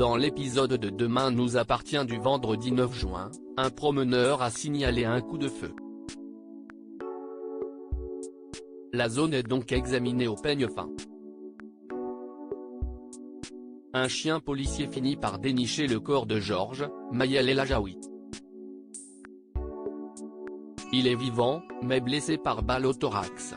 Dans l'épisode de Demain nous appartient du vendredi 9 juin, un promeneur a signalé un coup de feu. La zone est donc examinée au peigne fin. Un chien policier finit par dénicher le corps de Georges Mayel El Ajaoui. Il est vivant, mais blessé par balle au thorax.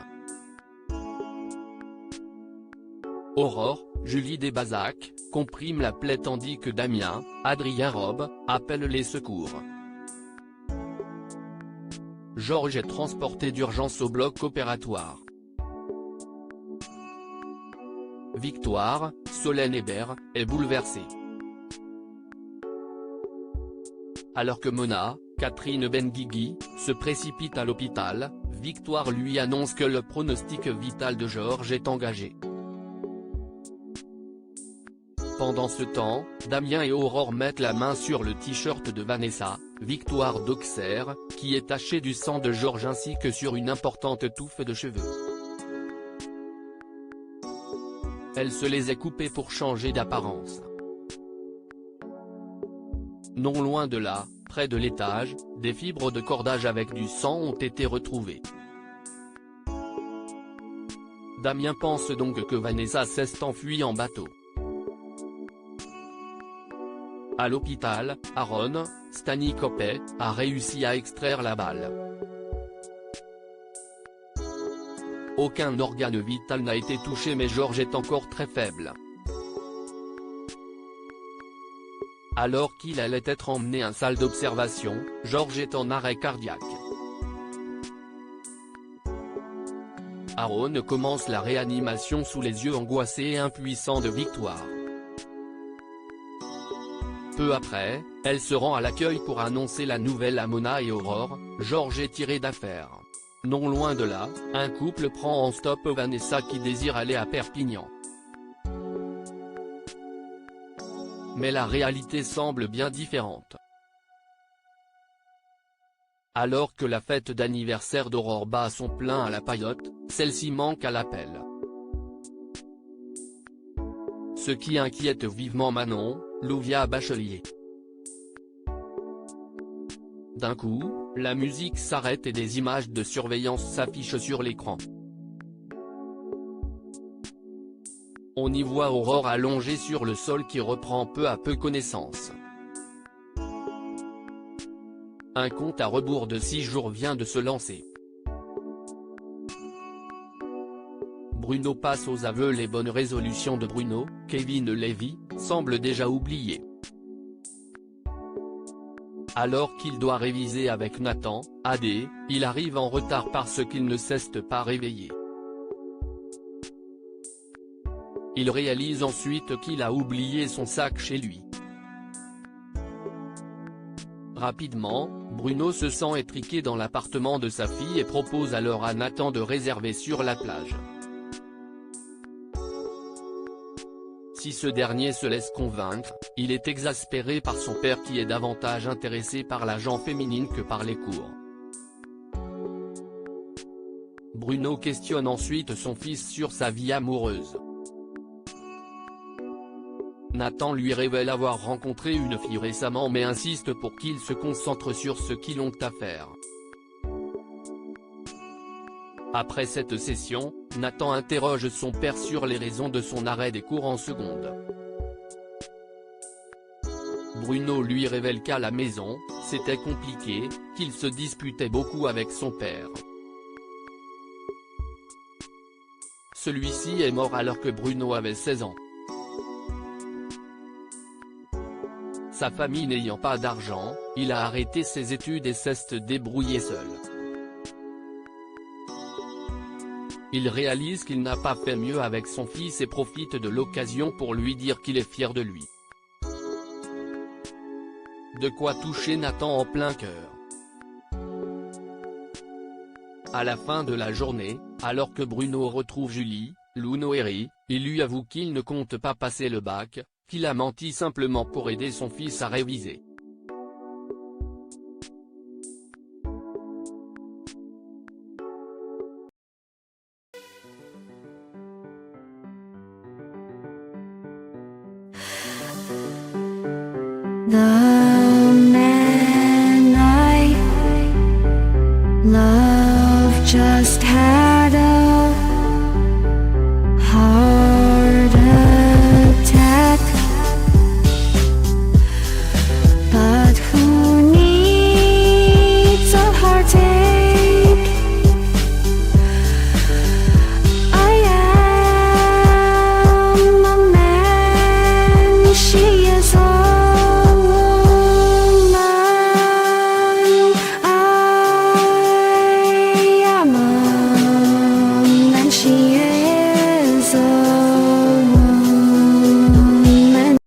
Aurore, Julie Desbazac, comprime la plaie tandis que Damien, Adrien Robe, appelle les secours. Georges est transporté d'urgence au bloc opératoire. Victoire, Solène Hébert, est bouleversée. Alors que Mona, Catherine Benguigui, se précipite à l'hôpital, Victoire lui annonce que le pronostic vital de Georges est engagé. Pendant ce temps, Damien et Aurore mettent la main sur le t-shirt de Vanessa, Victoire d'Auxerre, qui est taché du sang de Georges ainsi que sur une importante touffe de cheveux. Elle se les est coupés pour changer d'apparence. Non loin de là, près de l'étage, des fibres de cordage avec du sang ont été retrouvées. Damien pense donc que Vanessa s'est enfuie en bateau. À l'hôpital, Aaron Stanikopé a réussi à extraire la balle. Aucun organe vital n'a été touché mais Georges est encore très faible. Alors qu'il allait être emmené en salle d'observation, Georges est en arrêt cardiaque. Aaron commence la réanimation sous les yeux angoissés et impuissants de Victoire. Peu après, elle se rend à l'accueil pour annoncer la nouvelle à Mona et Aurore, Georges est tiré d'affaire. Non loin de là, un couple prend en stop Vanessa qui désire aller à Perpignan. Mais la réalité semble bien différente. Alors que la fête d'anniversaire d'Aurore bat son plein à la paillote, celle-ci manque à l'appel. Ce qui inquiète vivement Manon, Louvia Bachelier. D'un coup, la musique s'arrête et des images de surveillance s'affichent sur l'écran. On y voit Aurore allongée sur le sol qui reprend peu à peu connaissance. Un compte à rebours de 6 jours vient de se lancer. Bruno passe aux aveux. Les bonnes résolutions de Bruno, Kevin Lévy, semblent déjà oubliées. Alors qu'il doit réviser avec Nathan, AD, il arrive en retard parce qu'il ne s'est pas réveillé. Il réalise ensuite qu'il a oublié son sac chez lui. Rapidement, Bruno se sent étriqué dans l'appartement de sa fille et propose alors à Nathan de réserver sur la plage. Si ce dernier se laisse convaincre, il est exaspéré par son père qui est davantage intéressé par la gent féminine que par les cours. Bruno questionne ensuite son fils sur sa vie amoureuse. Nathan lui révèle avoir rencontré une fille récemment mais insiste pour qu'il se concentre sur ce qu'ils ont à faire. Après cette session, Nathan interroge son père sur les raisons de son arrêt des cours en seconde. Bruno lui révèle qu'à la maison, c'était compliqué, qu'il se disputait beaucoup avec son père. Celui-ci est mort alors que Bruno avait 16 ans. Sa famille n'ayant pas d'argent, il a arrêté ses études et s'est débrouillé seul. Il réalise qu'il n'a pas fait mieux avec son fils et profite de l'occasion pour lui dire qu'il est fier de lui. De quoi toucher Nathan en plein cœur. À la fin de la journée, alors que Bruno retrouve Julie, Lou Noéry, il lui avoue qu'il ne compte pas passer le bac, qu'il a menti simplement pour aider son fils à réviser. The man I love just had